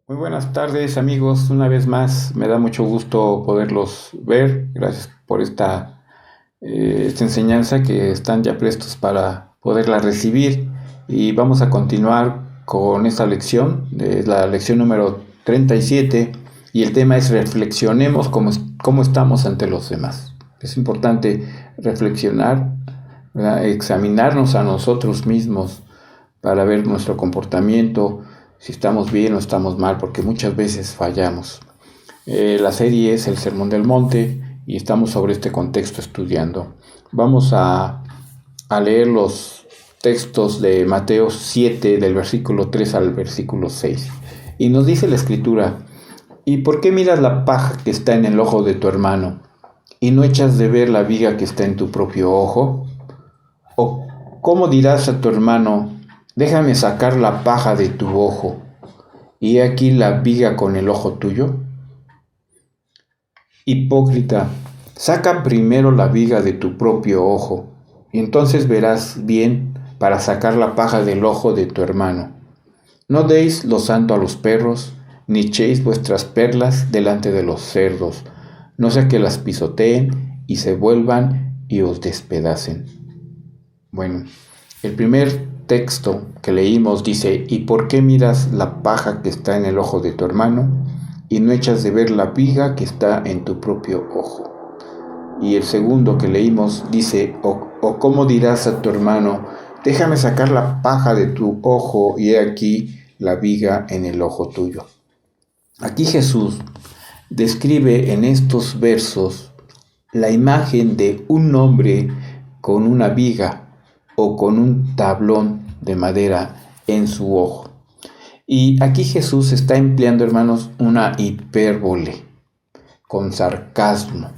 Muy buenas tardes amigos, una vez más me da mucho gusto poderlos ver. Gracias por esta enseñanza que están ya prestos para poderla recibir y vamos a continuar con esta lección, es la lección número 37 y el tema es reflexionemos cómo estamos ante los demás. Es importante reflexionar, ¿verdad? Examinarnos a nosotros mismos para ver nuestro comportamiento, si estamos bien o estamos mal, porque muchas veces fallamos. La serie es el Sermón del Monte y estamos sobre este contexto estudiando. Vamos a leer los textos de Mateo 7, del versículo 3 al versículo 6. Y nos dice la escritura: ¿y por qué miras la paja que está en el ojo de tu hermano y no echas de ver la viga que está en tu propio ojo? ¿O cómo dirás a tu hermano: déjame sacar la paja de tu ojo, y he aquí la viga con el ojo tuyo? Hipócrita, saca primero la viga de tu propio ojo, y entonces verás bien para sacar la paja del ojo de tu hermano. No deis lo santo a los perros, ni echéis vuestras perlas delante de los cerdos, no sea que las pisoteen y se vuelvan y os despedacen. Bueno, el primer texto que leímos dice: ¿y por qué miras la paja que está en el ojo de tu hermano y no echas de ver la viga que está en tu propio ojo? Y el segundo que leímos dice: o cómo dirás a tu hermano: déjame sacar la paja de tu ojo, y he aquí la viga en el ojo tuyo. Aquí Jesús describe en estos versos la imagen de un hombre con una viga o con un tablón de madera en su ojo. Y aquí Jesús está empleando, hermanos, una hipérbole con sarcasmo.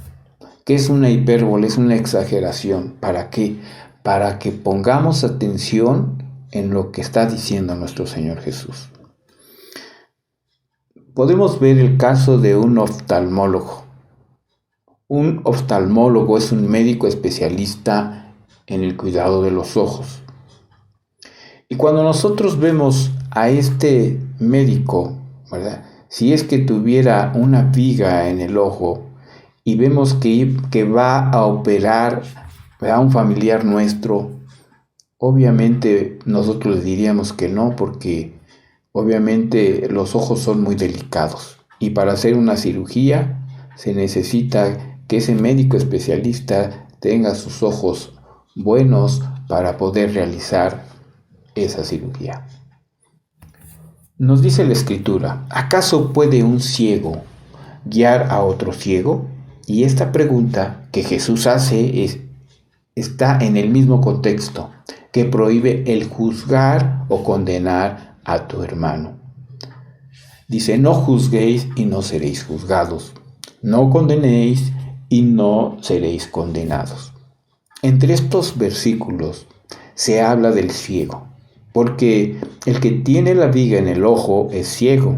¿Qué es una hipérbole? Es una exageración. ¿Para qué? Para que pongamos atención en lo que está diciendo nuestro Señor Jesús. Podemos ver el caso de un oftalmólogo. Un oftalmólogo es un médico especialista en el cuidado de los ojos. Y cuando nosotros vemos a este médico, ¿verdad? Si es que tuviera una viga en el ojo y vemos que va a operar a un familiar nuestro, obviamente nosotros le diríamos que no, porque obviamente los ojos son muy delicados y para hacer una cirugía se necesita que ese médico especialista tenga sus ojos buenos para poder realizar esa cirugía. Nos dice la escritura: ¿acaso puede un ciego guiar a otro ciego? Y esta pregunta que Jesús hace está en el mismo contexto que prohíbe el juzgar o condenar a tu hermano. Dice: no juzguéis y no seréis juzgados, no condenéis y no seréis condenados. Entre estos versículos se habla del ciego, porque el que tiene la viga en el ojo es ciego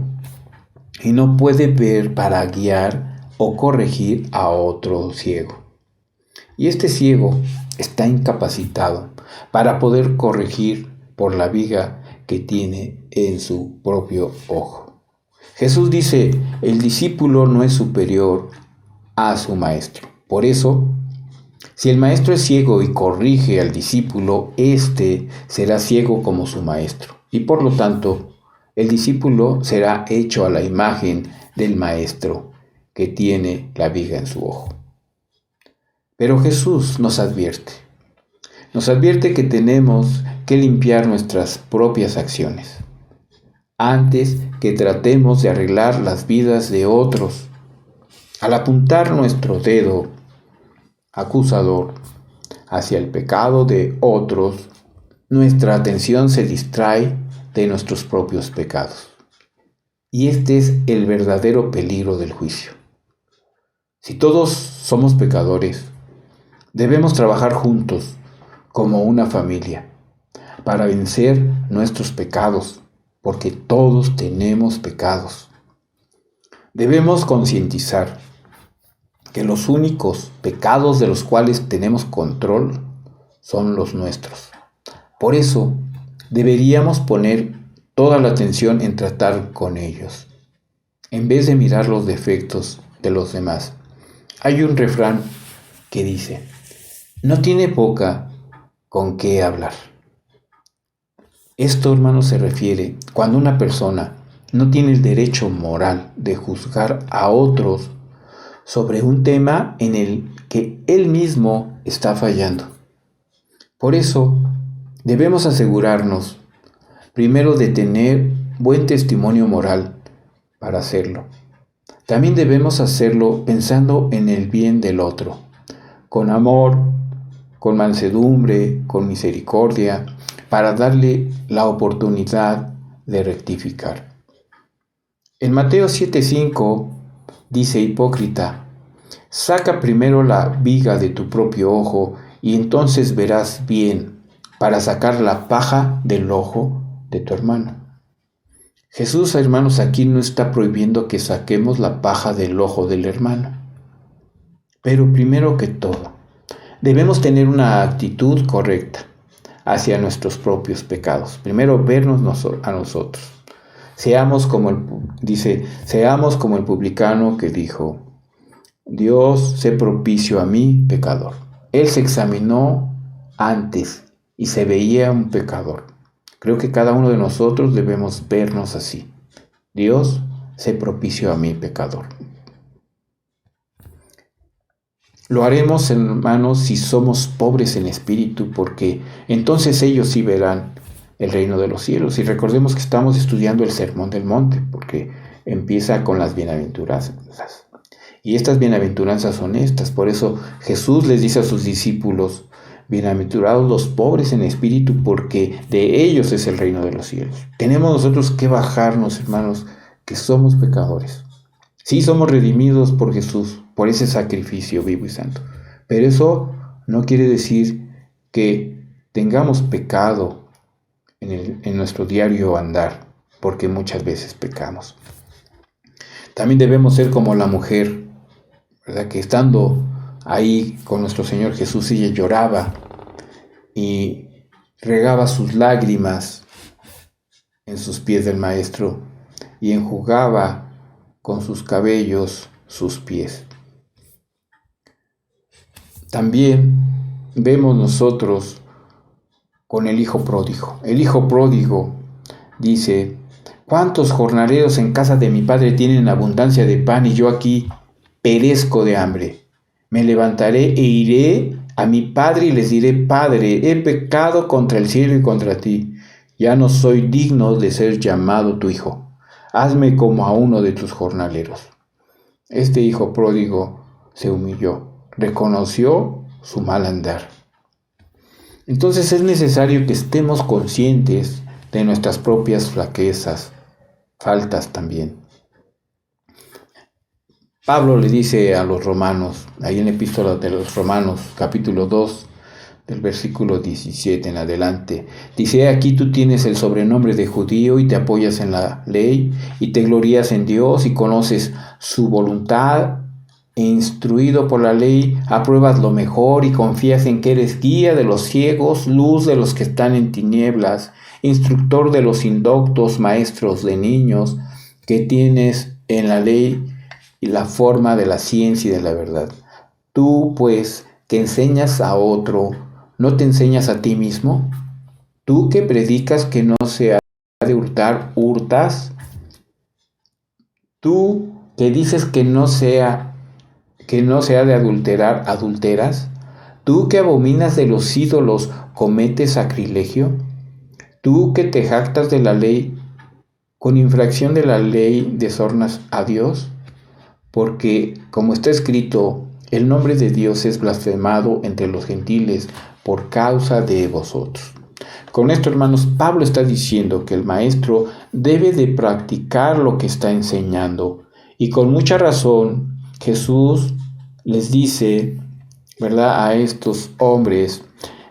y no puede ver para guiar o corregir a otro ciego. Y este ciego está incapacitado para poder corregir por la viga que tiene en su propio ojo. Jesús dice: el discípulo no es superior a su maestro. Por eso, si el maestro es ciego y corrige al discípulo, éste será ciego como su maestro. Y por lo tanto, el discípulo será hecho a la imagen del maestro que tiene la viga en su ojo. Pero Jesús nos advierte que tenemos que limpiar nuestras propias acciones antes que tratemos de arreglar las vidas de otros. Al apuntar nuestro dedo acusador hacia el pecado de otros, nuestra atención se distrae de nuestros propios pecados. Y este es el verdadero peligro del juicio. Si todos somos pecadores, debemos trabajar juntos como una familia para vencer nuestros pecados, porque todos tenemos pecados. Debemos concientizar que los únicos pecados de los cuales tenemos control son los nuestros. Por eso deberíamos poner toda la atención en tratar con ellos. en vez de mirar los defectos de los demás. Hay un refrán que dice: no tiene boca con qué hablar. Esto, hermanos, se refiere cuando una persona no tiene el derecho moral de juzgar a otros sobre un tema en el que él mismo está fallando. Por eso, debemos asegurarnos, primero, de tener buen testimonio moral para hacerlo. También debemos hacerlo pensando en el bien del otro, con amor, con mansedumbre, con misericordia, para darle la oportunidad de rectificar. En Mateo 7:5 dice: hipócrita, saca primero la viga de tu propio ojo y entonces verás bien para sacar la paja del ojo de tu hermano. Jesús, hermanos, aquí no está prohibiendo que saquemos la paja del ojo del hermano. Pero primero que todo, debemos tener una actitud correcta hacia nuestros propios pecados. Primero, vernos a nosotros. Seamos como el publicano que dijo: Dios, sé propicio a mí, pecador. Él se examinó antes y se veía un pecador. Creo que cada uno de nosotros debemos vernos así. Dios, sé propicio a mí, pecador. Lo haremos, hermanos, si somos pobres en espíritu, porque entonces ellos sí verán el reino de los cielos. Y recordemos que estamos estudiando el Sermón del Monte, porque empieza con las bienaventuranzas. Y estas bienaventuranzas son estas. Por eso Jesús les dice a sus discípulos: bienaventurados los pobres en espíritu, porque de ellos es el reino de los cielos. Tenemos nosotros que bajarnos, hermanos, que somos pecadores. Sí, somos redimidos por Jesús, por ese sacrificio vivo y santo. Pero eso no quiere decir que tengamos pecado en nuestro diario andar, porque muchas veces pecamos. También debemos ser como la mujer, ¿verdad? Que estando ahí con nuestro Señor Jesús, ella lloraba y regaba sus lágrimas en sus pies del Maestro y enjugaba con sus cabellos sus pies. También vemos nosotros con el hijo pródigo. El hijo pródigo dice: ¿cuántos jornaleros en casa de mi padre tienen abundancia de pan y yo aquí perezco de hambre? Me levantaré e iré a mi padre y les diré: Padre, he pecado contra el cielo y contra ti. Ya no soy digno de ser llamado tu hijo. Hazme como a uno de tus jornaleros. Este hijo pródigo se humilló, reconoció su mal andar. Entonces es necesario que estemos conscientes de nuestras propias flaquezas, faltas también. Pablo le dice a los romanos, ahí en la epístola de los Romanos, capítulo 2, del versículo 17 en adelante, dice: aquí tú tienes el sobrenombre de judío y te apoyas en la ley y te glorías en Dios y conoces su voluntad e instruido por la ley apruebas lo mejor y confías en que eres guía de los ciegos, luz de los que están en tinieblas, instructor de los indoctos, maestros de niños, que tienes en la ley y la forma de la ciencia y de la verdad. Tú, pues, que enseñas a otro, ¿no te enseñas a ti mismo? Tú que predicas que no se ha de hurtar, ¿hurtas? Tú que dices que no se ha de adulterar, ¿adulteras? Tú que abominas de los ídolos, ¿cometes sacrilegio? Tú que te jactas de la ley, con infracción de la ley desornas a Dios, porque, como está escrito, el nombre de Dios es blasfemado entre los gentiles por causa de vosotros. Con esto, hermanos, Pablo está diciendo que el maestro debe de practicar lo que está enseñando. Y con mucha razón, Jesús les dice, ¿verdad?, a estos hombres,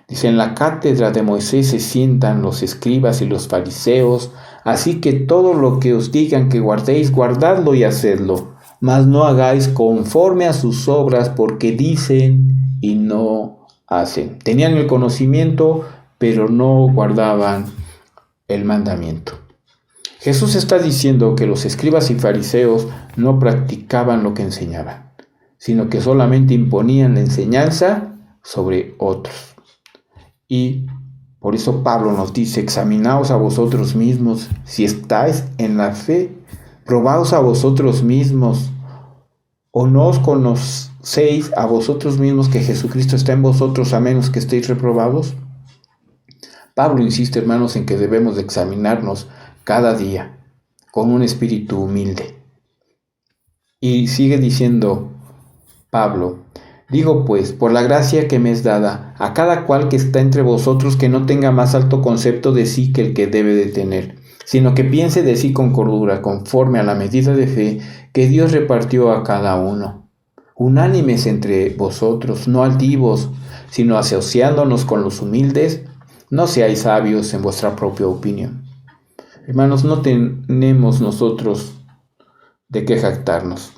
dice: en la cátedra de Moisés se sientan los escribas y los fariseos, así que todo lo que os digan que guardéis, guardadlo y hacedlo, mas no hagáis conforme a sus obras, porque dicen y no hacen. Tenían el conocimiento, pero no guardaban el mandamiento. Jesús está diciendo que los escribas y fariseos no practicaban lo que enseñaban, sino que solamente imponían la enseñanza sobre otros. Y por eso Pablo nos dice: examinaos a vosotros mismos si estáis en la fe, probaos a vosotros mismos, o no os conocéis a vosotros mismos que Jesucristo está en vosotros, a menos que estéis reprobados. Pablo insiste, hermanos, en que debemos de examinarnos cada día con un espíritu humilde. Y sigue diciendo Pablo: digo pues, por la gracia que me es dada, a cada cual que está entre vosotros que no tenga más alto concepto de sí que el que debe de tener, sino que piense de sí con cordura, conforme a la medida de fe que Dios repartió a cada uno. Unánimes entre vosotros, no altivos, sino asociándonos con los humildes. No seáis sabios en vuestra propia opinión. Hermanos, no tenemos nosotros de qué jactarnos.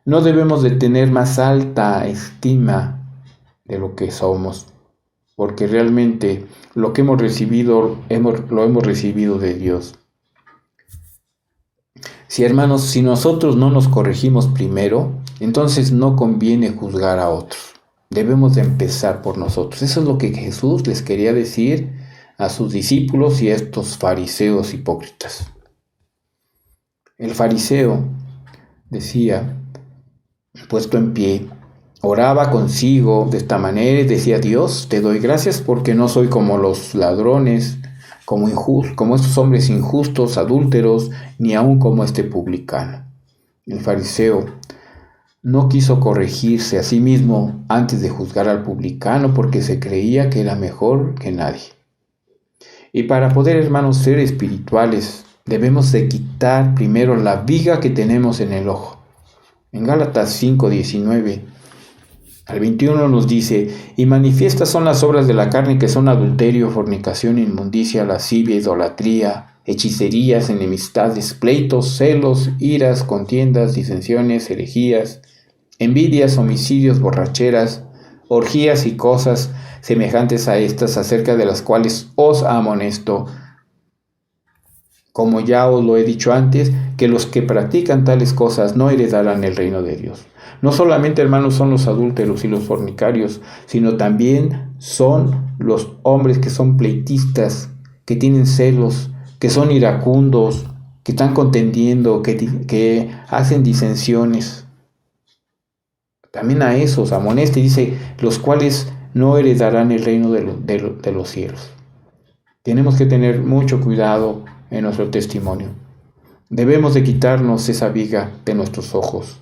No debemos de tener más alta estima de lo que somos, porque realmente lo que hemos recibido, lo hemos recibido de Dios. Si nosotros no nos corregimos primero, entonces no conviene juzgar a otros. Debemos de empezar por nosotros. Eso es lo que Jesús les quería decir a sus discípulos y a estos fariseos hipócritas. El fariseo decía, puesto en pie, oraba consigo de esta manera y decía: Dios, te doy gracias porque no soy como los ladrones, como estos hombres injustos, adúlteros, ni aun como este publicano. El fariseo no quiso corregirse a sí mismo antes de juzgar al publicano porque se creía que era mejor que nadie. Y para poder, hermanos, ser espirituales, debemos de quitar primero la viga que tenemos en el ojo. En Gálatas 5, 19 al 21 nos dice: y manifiestas son las obras de la carne, que son adulterio, fornicación, inmundicia, lascivia, idolatría, hechicerías, enemistades, pleitos, celos, iras, contiendas, disensiones, herejías, envidias, homicidios, borracheras, orgías y cosas semejantes a estas, acerca de las cuales os amonesto, como ya os lo he dicho antes, que los que practican tales cosas no heredarán el reino de Dios. No solamente, hermanos, son los adúlteros y los fornicarios, sino también son los hombres que son pleitistas, que tienen celos, que son iracundos, que están contendiendo, que hacen disensiones. También a esos amonesta y dice: los cuales no heredarán el reino de los cielos. Tenemos que tener mucho cuidado en nuestro testimonio. Debemos de quitarnos esa viga de nuestros ojos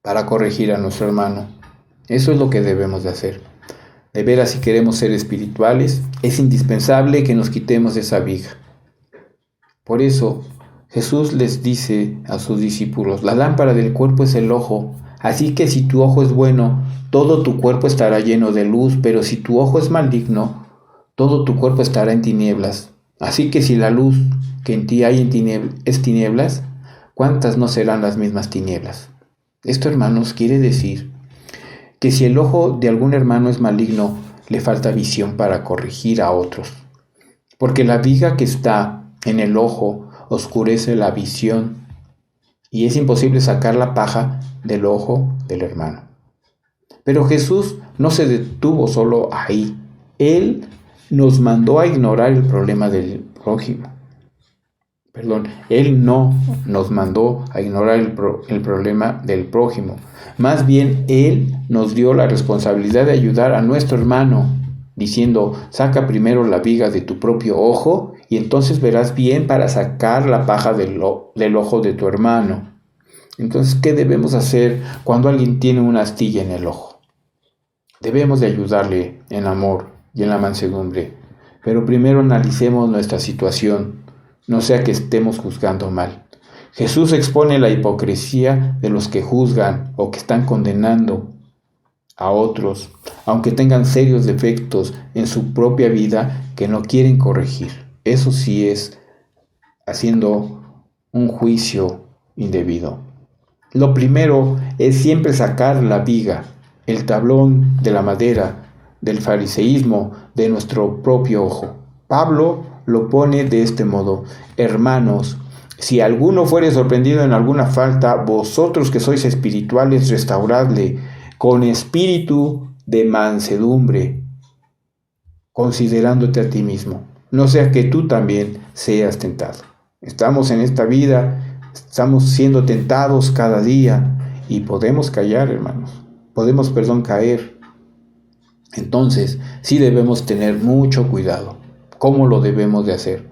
para corregir a nuestro hermano. Eso es lo que debemos de hacer. De veras, si queremos ser espirituales, es indispensable que nos quitemos esa viga. Por eso, Jesús les dice a sus discípulos: la lámpara del cuerpo es el ojo. Así que si tu ojo es bueno, todo tu cuerpo estará lleno de luz, pero si tu ojo es maligno, todo tu cuerpo estará en tinieblas. Así que si la luz que en ti hay es tinieblas, ¿cuántas no serán las mismas tinieblas? Esto, hermanos, quiere decir que si el ojo de algún hermano es maligno, le falta visión para corregir a otros, porque la viga que está en el ojo oscurece la visión y es imposible sacar la paja del ojo del hermano. Pero Jesús no se detuvo solo ahí. Él nos mandó a ignorar el problema del prójimo. Él no nos mandó a ignorar el problema del prójimo. Más bien, Él nos dio la responsabilidad de ayudar a nuestro hermano, diciendo: saca primero la viga de tu propio ojo y entonces verás bien para sacar la paja del ojo de tu hermano. Entonces, ¿qué debemos hacer cuando alguien tiene una astilla en el ojo? Debemos de ayudarle en amor y en la mansedumbre, pero primero analicemos nuestra situación, no sea que estemos juzgando mal. Jesús expone la hipocresía de los que juzgan o que están condenando a otros, aunque tengan serios defectos en su propia vida que no quieren corregir. Eso sí es haciendo un juicio indebido. Lo primero es siempre sacar la viga, el tablón de la madera, del fariseísmo de nuestro propio ojo. Pablo lo pone de este modo: hermanos, si alguno fuere sorprendido en alguna falta, vosotros que sois espirituales, restauradle con espíritu de mansedumbre, considerándote a ti mismo, no sea que tú también seas tentado. Estamos en esta vida, estamos siendo tentados cada día y podemos callar, hermanos, podemos, caer. Entonces, sí debemos tener mucho cuidado. ¿Cómo lo debemos de hacer?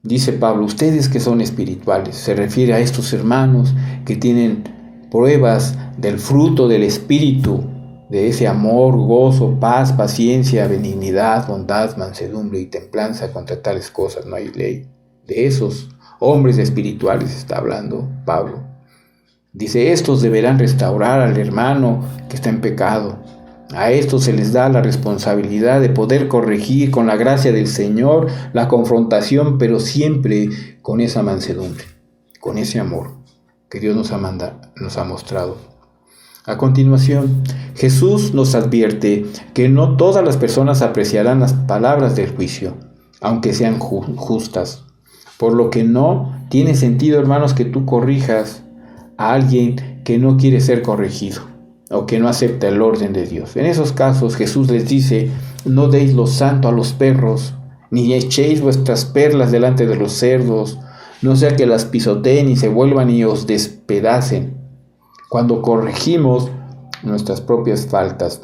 Dice Pablo, ustedes que son espirituales, se refiere a estos hermanos que tienen pruebas del fruto del Espíritu, de ese amor, gozo, paz, paciencia, benignidad, bondad, mansedumbre y templanza. Contra tales cosas no hay ley. De esos hombres espirituales está hablando Pablo. Dice, estos deberán restaurar al hermano que está en pecado. A estos se les da la responsabilidad de poder corregir con la gracia del Señor la confrontación, pero siempre con esa mansedumbre, con ese amor que Dios nos ha mostrado. A continuación, Jesús nos advierte que no todas las personas apreciarán las palabras del juicio, aunque sean justas. Por lo que no tiene sentido, hermanos, que tú corrijas a alguien que no quiere ser corregido o que no acepta el orden de Dios. En esos casos Jesús les dice, no deis lo santo a los perros, ni echéis vuestras perlas delante de los cerdos, no sea que las pisoteen y se vuelvan y os despedacen. Cuando corregimos nuestras propias faltas,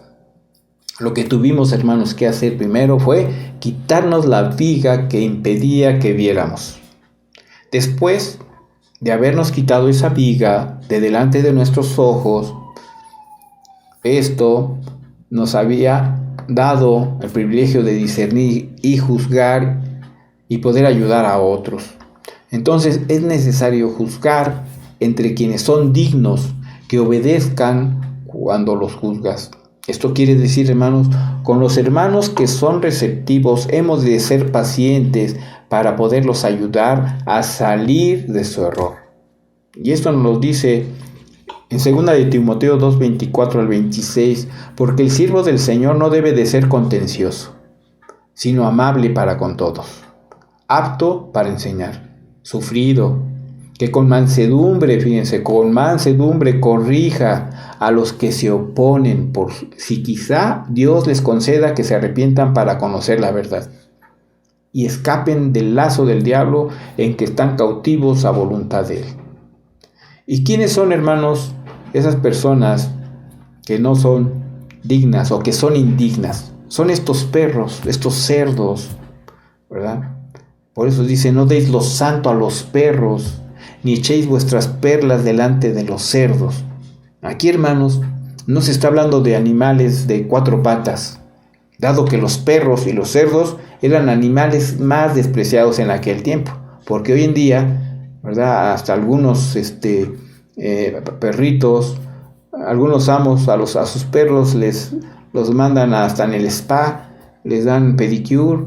lo que tuvimos, hermanos, que hacer primero fue quitarnos la viga que impedía que viéramos. Después de habernos quitado esa viga de delante de nuestros ojos, esto nos había dado el privilegio de discernir y juzgar y poder ayudar a otros. Entonces es necesario juzgar entre quienes son dignos, que obedezcan cuando los juzgas. Esto quiere decir, hermanos, con los hermanos que son receptivos hemos de ser pacientes para poderlos ayudar a salir de su error. Y esto nos lo dice en 2 de Timoteo 2, 24 al 26, porque el siervo del Señor no debe de ser contencioso, sino amable para con todos, apto para enseñar, sufrido, que con mansedumbre, fíjense, con mansedumbre corrija a los que se oponen, por si quizá Dios les conceda que se arrepientan para conocer la verdad y escapen del lazo del diablo en que están cautivos a voluntad de él. ¿Y quiénes son, hermanos, esas personas que no son dignas o que son indignas? Son estos perros, estos cerdos, ¿verdad? Por eso dice, no deis lo santo a los perros, ni echéis vuestras perlas delante de los cerdos. Aquí, hermanos, no se está hablando de animales de 4 patas, dado que los perros y los cerdos eran animales más despreciados en aquel tiempo, porque hoy en día, ¿verdad?, hasta algunos perritos, algunos amos a sus perros los mandan hasta en el spa, les dan pedicure,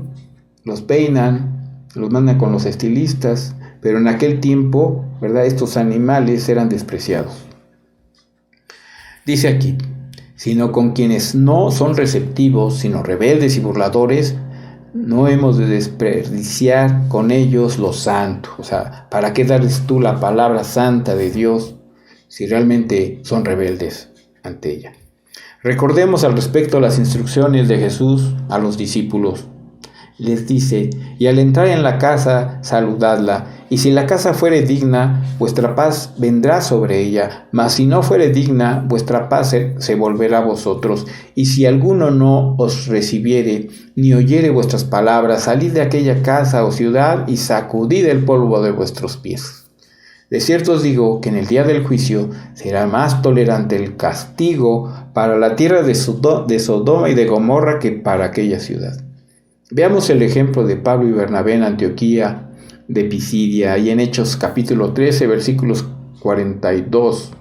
los peinan, los mandan con los estilistas, pero en aquel tiempo, ¿verdad?, estos animales eran despreciados. Dice aquí, sino con quienes no son receptivos, sino rebeldes y burladores, no hemos de desperdiciar con ellos lo santo. O sea, ¿para qué darles tú la palabra santa de Dios si realmente son rebeldes ante ella? Recordemos al respecto las instrucciones de Jesús a los discípulos. Les dice, y al entrar en la casa, saludadla, y si la casa fuere digna, vuestra paz vendrá sobre ella, mas si no fuere digna, vuestra paz se volverá a vosotros. Y si alguno no os recibiere, ni oyere vuestras palabras, salid de aquella casa o ciudad, y sacudid el polvo de vuestros pies. De cierto os digo que en el día del juicio será más tolerante el castigo para la tierra de Sodoma y de Gomorra que para aquella ciudad. Veamos el ejemplo de Pablo y Bernabé en Antioquía de Pisidia y en Hechos capítulo 13, versículos 42.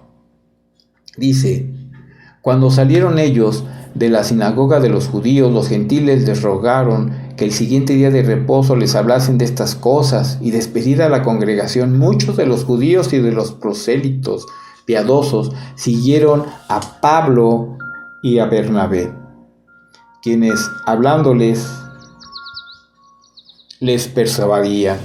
Dice, cuando salieron ellos de la sinagoga de los judíos, los gentiles les rogaron que el siguiente día de reposo les hablasen de estas cosas, y despedida la congregación, muchos de los judíos y de los prosélitos piadosos siguieron a Pablo y a Bernabé, quienes hablándoles les persuadía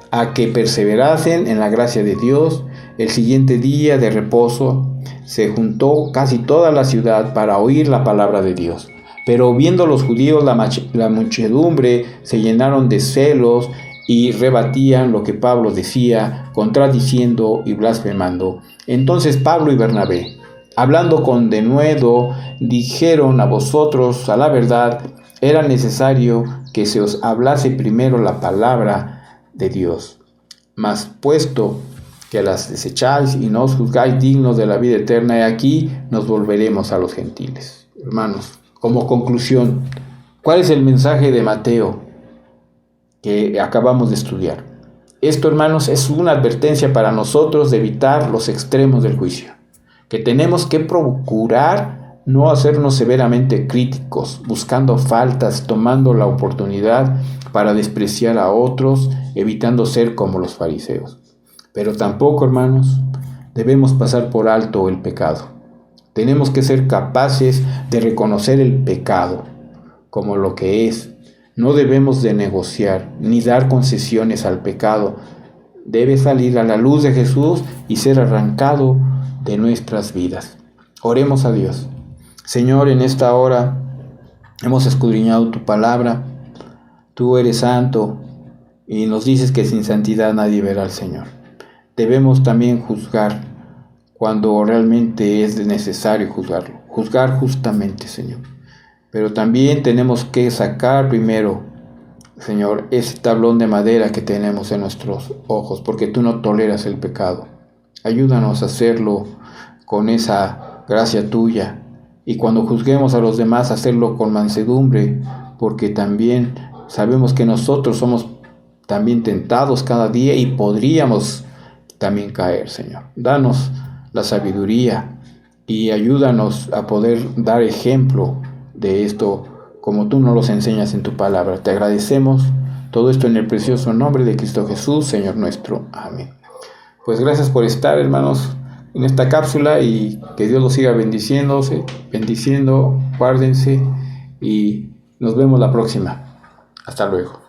a que perseverasen en la gracia de Dios. El siguiente día de reposo se juntó casi toda la ciudad para oír la palabra de Dios. Pero viendo los judíos la muchedumbre, se llenaron de celos y rebatían lo que Pablo decía, contradiciendo y blasfemando. Entonces Pablo y Bernabé, hablando con denuedo, dijeron: a vosotros, a la verdad, era necesario que se os hablase primero la palabra de Dios. Mas puesto que las desecháis y no os juzgáis dignos de la vida eterna, y aquí nos volveremos a los gentiles. Hermanos, como conclusión, ¿cuál es el mensaje de Mateo que acabamos de estudiar? Esto, hermanos, es una advertencia para nosotros de evitar los extremos del juicio, que tenemos que procurar no hacernos severamente críticos, buscando faltas, tomando la oportunidad para despreciar a otros, evitando ser como los fariseos. Pero tampoco, hermanos, debemos pasar por alto el pecado. Tenemos que ser capaces de reconocer el pecado como lo que es. No debemos de negociar ni dar concesiones al pecado. Debe salir a la luz de Jesús y ser arrancado de nuestras vidas. Oremos a Dios. Señor, en esta hora hemos escudriñado tu palabra. Tú eres santo y nos dices que sin santidad nadie verá al Señor. Debemos también juzgar cuando realmente es necesario juzgarlo. Juzgar justamente, Señor. Pero también tenemos que sacar primero, Señor, ese tablón de madera que tenemos en nuestros ojos, porque tú no toleras el pecado. Ayúdanos a hacerlo con esa gracia tuya. Y cuando juzguemos a los demás, hacerlo con mansedumbre, porque también sabemos que nosotros somos también tentados cada día y podríamos también caer, Señor. Danos la sabiduría y ayúdanos a poder dar ejemplo de esto como tú nos los enseñas en tu palabra. Te agradecemos todo esto en el precioso nombre de Cristo Jesús, Señor nuestro. Amén. Pues gracias por estar, hermanos, en esta cápsula, y que Dios los siga bendiciendo, guárdense y nos vemos la próxima. Hasta luego.